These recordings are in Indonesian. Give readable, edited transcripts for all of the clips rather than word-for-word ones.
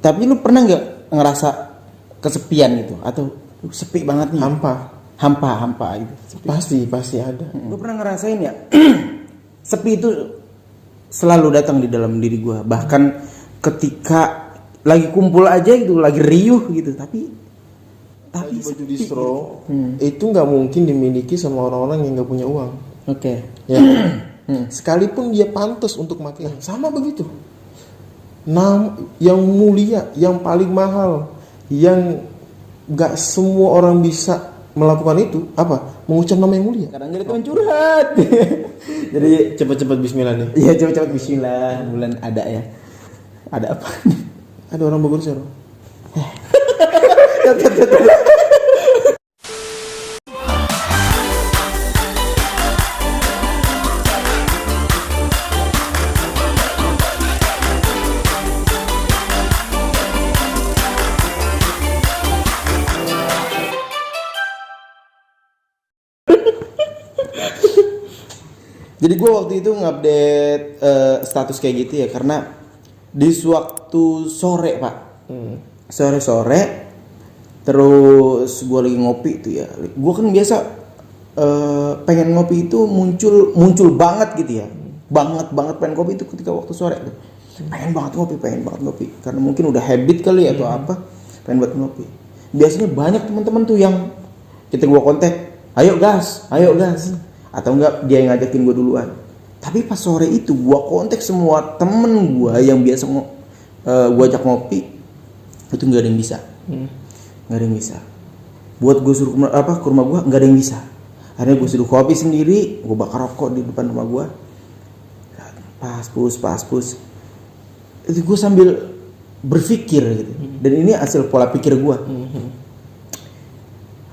Tapi lu pernah nggak ngerasa kesepian gitu atau sepi banget nih? Hampa gitu. Pasti ada. Lu pernah ngerasain ya? Sepi itu selalu datang di dalam diri gue. Bahkan ketika lagi kumpul aja gitu, lagi riuh gitu, tapi baju distro itu nggak mungkin dimiliki sama orang-orang yang nggak punya uang. Oke. Ya. Sekalipun dia pantas untuk pakai, sama begitu. Yang mulia, yang paling mahal, yang nggak semua orang bisa melakukan itu apa? Mengucap nama yang mulia. Kadang jadi teman curhat. Jadi cepat-cepat Bismillah nih. Iya, cepat-cepat Bismillah. Bulan ada ya. Ada apa? Ada orang Bogor sih. Jadi gue waktu itu ngupdate status kayak gitu ya, karena di sewaktu sore pak, sore terus gue lagi ngopi itu ya, gue kan biasa pengen ngopi itu muncul banget gitu ya, banget pengen kopi itu ketika waktu sore tuh. pengen banget ngopi karena mungkin udah habit kali atau apa, pengen banget ngopi. Biasanya banyak teman-teman tuh yang kita gua kontak, ayo gas, atau enggak dia yang ngajakin gua duluan. Tapi pas sore itu gua kontak semua temen gua yang biasa gua ajak ngopi, itu nggak ada yang bisa, nggak ada yang bisa. Buat gua suruh ke rumah gua nggak ada yang bisa. Akhirnya gua suruh kopi sendiri, gua bakar rokok di depan rumah gua. Pas pus. Itu gue sambil berpikir gitu. Dan ini hasil pola pikir gue.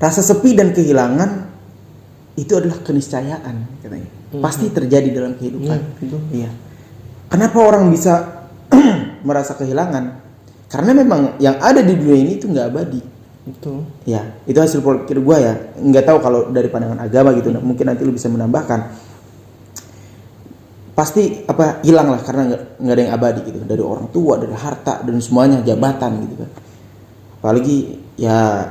Rasa sepi dan kehilangan itu adalah keniscayaan katanya. Pasti terjadi dalam kehidupan. Iya. Kenapa orang bisa merasa kehilangan? Karena memang yang ada di dunia ini itu nggak abadi. Itu. Ya, itu hasil pola pikir gue ya. Nggak tahu kalau dari pandangan agama gitu. Mungkin nanti lu bisa menambahkan. Pasti hilang lah karena nggak ada yang abadi gitu, dari orang tua, dari harta dan semuanya, jabatan gitu kan. Apalagi ya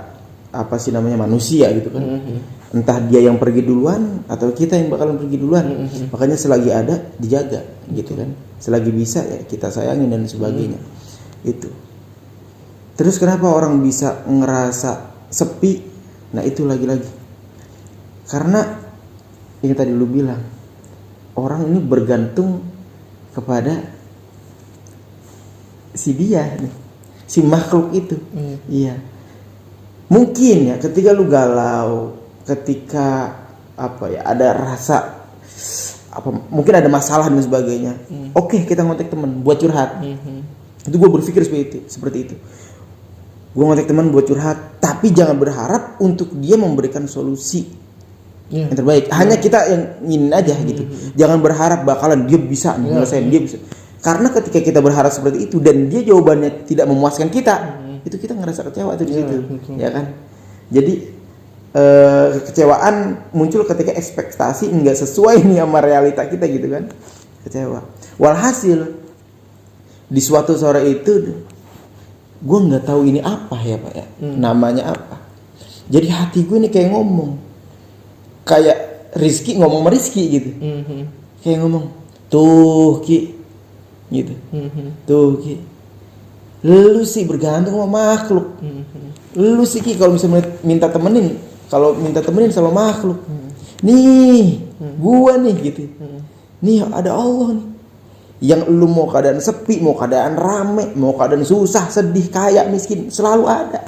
manusia gitu kan. Entah dia yang pergi duluan atau kita yang bakalan pergi duluan. Makanya selagi ada dijaga gitu kan. Selagi bisa ya kita sayangin dan sebagainya. Itu. Terus kenapa orang bisa ngerasa sepi? Nah itu lagi-lagi karena yang tadi lu bilang, orang ini bergantung kepada si dia nih, si makhluk itu. Iya. Mungkin ya ketika lu galau, ketika ada rasa mungkin ada masalah dan sebagainya. Oke, kita ngontak teman buat curhat. Itu gue berpikir seperti itu. Gue ngontak teman buat curhat, tapi jangan berharap untuk dia memberikan solusi yang terbaik. Hanya kita yang ingin aja gitu. Jangan berharap bakalan dia bisa nyelesain, dia bisa. Karena ketika kita berharap seperti itu dan dia jawabannya tidak memuaskan kita, itu kita ngerasa kecewa tuh di situ, ya kan? Jadi kekecewaan muncul ketika ekspektasi enggak sesuai nih sama realita kita gitu kan. Kecewa. Walhasil di suatu sore itu gue nggak tahu ini apa ya Pak ya. Namanya apa. Jadi hati gue nih kayak ngomong. Kayak Rizky ngomong sama Rizky gitu. Kayak ngomong, tuh Ki gitu. Tuh Ki, lu sih bergantung sama makhluk. Lu sih Ki kalau misalnya minta temenin sama makhluk. Nih gua nih gitu. Nih ada Allah nih. Yang lu mau keadaan sepi, mau keadaan rame, mau keadaan susah, sedih, kaya, miskin, selalu ada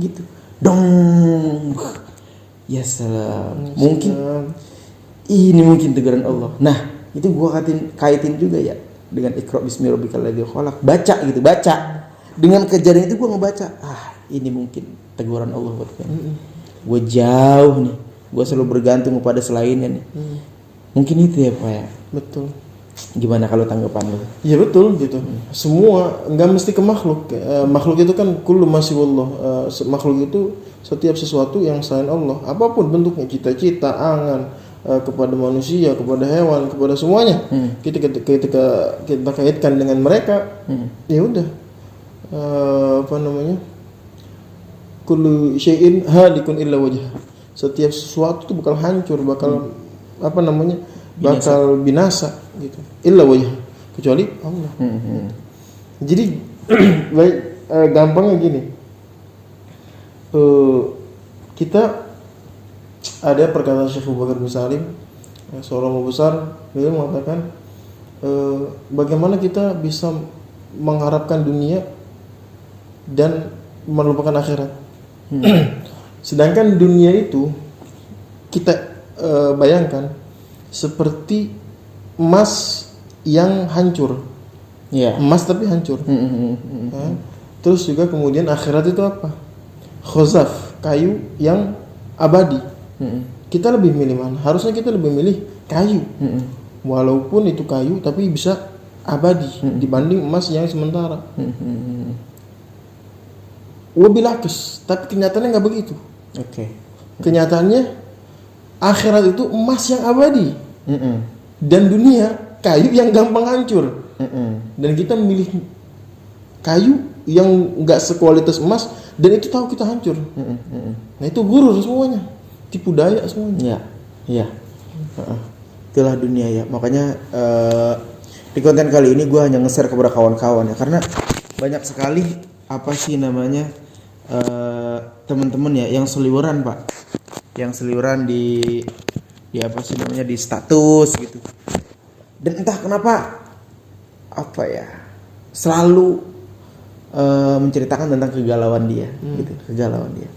gitu. Dong. Ya salam. Mungkin teguran Allah. Nah, itu gua kaitin juga ya dengan Iqra bismi rabbikal ladzi khalaq. Baca. Dengan kejadian itu gua ngebaca, ini mungkin teguran Allah buat gue. Gua jauh nih. Gua selalu bergantung kepada selainnya nih. Mungkin itu ya, Pak ya. Betul. Gimana kalau tanggapan lu? Iya betul gitu. Semua enggak mesti ke makhluk. Makhluk itu kan kullu masyiwallah. Makhluk itu setiap sesuatu yang selain Allah, apapun bentuknya, cita-cita, angan, kepada manusia, kepada hewan, kepada semuanya. Ketika kita kaitkan dengan mereka, ya udah apa namanya? Kullu syai'in halikun illa wajhah. Setiap sesuatu itu bakal hancur, bakal apa namanya? Bakal binasa gitu. Illa wajhah, kecuali Allah. Jadi baik, gampangnya gini. Kita ada perkataan Syekh Abu Bakar bin Salim, seorang ulama besar, beliau mengatakan bagaimana kita bisa mengharapkan dunia dan melupakan akhirat. Sedangkan dunia itu kita bayangkan seperti emas yang hancur. Iya. Emas tapi hancur. Ya. Terus juga kemudian akhirat itu apa? Khazaf, kayu yang abadi. Kita lebih milih mana? Harusnya kita lebih milih kayu. Walaupun itu kayu tapi bisa abadi dibanding emas yang sementara. Wabilakes, tapi kenyataannya nggak begitu. Oke. Kenyataannya akhirat itu emas yang abadi dan dunia kayu yang gampang hancur. Dan kita memilih kayu yang nggak sekualitas emas dan itu tahu kita hancur. Nah itu gurur semuanya, tipu daya semuanya. Iya. Itulah dunia ya. Makanya di konten kali ini gue hanya nge-share kepada kawan-kawan ya, karena banyak sekali apa sih namanya teman-teman ya yang seliweran pak, yang seliweran di apa sih namanya di status gitu. Dan entah kenapa apa ya selalu menceritakan tentang kegalauan dia, gitu, kegalauan dia.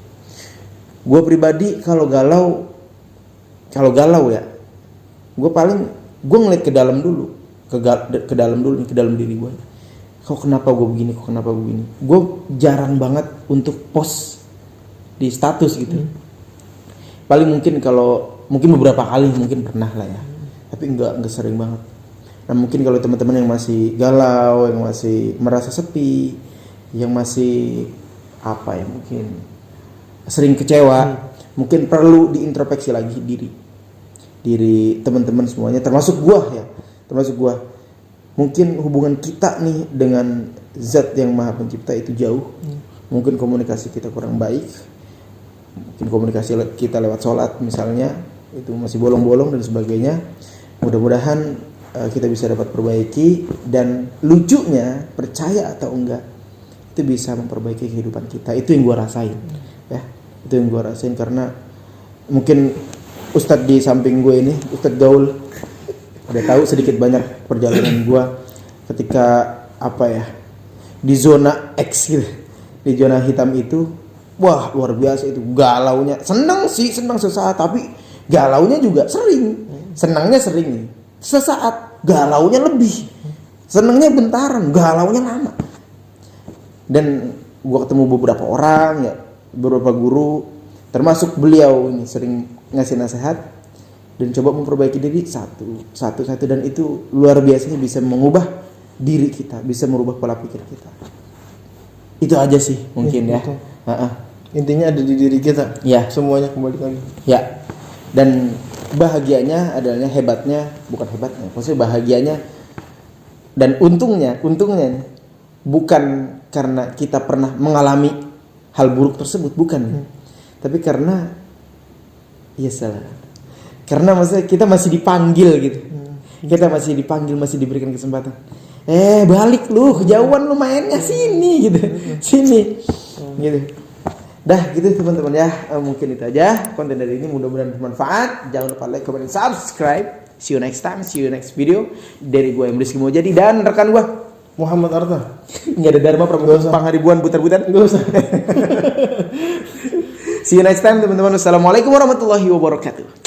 Gue pribadi kalau galau ya, gue ngeliat ke dalam dulu, ke dalam diri gue. Kok kenapa gue begini? Gue jarang banget untuk post di status gitu. Paling mungkin beberapa kali mungkin pernah lah ya, tapi enggak sering banget. Nah mungkin kalau teman-teman yang masih galau, yang masih merasa sepi, yang masih apa ya mungkin sering kecewa, mungkin perlu diintrospeksi lagi diri teman-teman semuanya, termasuk gua. Mungkin hubungan kita nih dengan Zat yang Maha Pencipta itu jauh. Mungkin komunikasi kita kurang baik. Mungkin komunikasi kita lewat sholat misalnya itu masih bolong-bolong dan sebagainya. Mudah-mudahan kita bisa dapat perbaiki, dan lucunya percaya atau enggak itu bisa memperbaiki kehidupan kita. Itu yang gue rasain ya, itu yang gue rasain karena mungkin Ustadz di samping gue ini, Ustadz Gaul, udah tahu sedikit banyak perjalanan gue ketika apa ya di zona X gitu, di zona hitam itu. Wah luar biasa itu galaunya. Senang sesaat, tapi galaunya juga sering. Senangnya sering, sesaat, galaunya lebih. Senangnya bentaran, galaunya lama. Dan gue ketemu beberapa orang ya, beberapa guru, termasuk beliau ini sering ngasih nasihat dan coba memperbaiki diri satu, dan itu luar biasanya bisa mengubah diri kita, bisa merubah pola pikir kita. Itu aja sih mungkin ya. Intinya ada di diri kita. Ya. Semuanya kembali lagi. Ya. Dan bahagianya adalah maksudnya bahagianya dan untungnya bukan karena kita pernah mengalami hal buruk tersebut, bukan. Tapi karena karena maksudnya kita masih dipanggil gitu. Kita masih dipanggil, masih diberikan kesempatan. Balik lu, kejauhan lu mainnya sini gitu. Sini. Gitu. Dah gitu teman-teman ya, mungkin itu aja konten dari ini, mudah-mudahan bermanfaat. Jangan lupa like, comment, subscribe. See you next time, see you next video. Dari gue yang Rizky Mojadi dan rekan gue Muhammad Arta. Nggak ada Dharma Pangharibuan butar-butar. Nggak usah. See you next time teman-teman. Wassalamualaikum warahmatullahi wabarakatuh.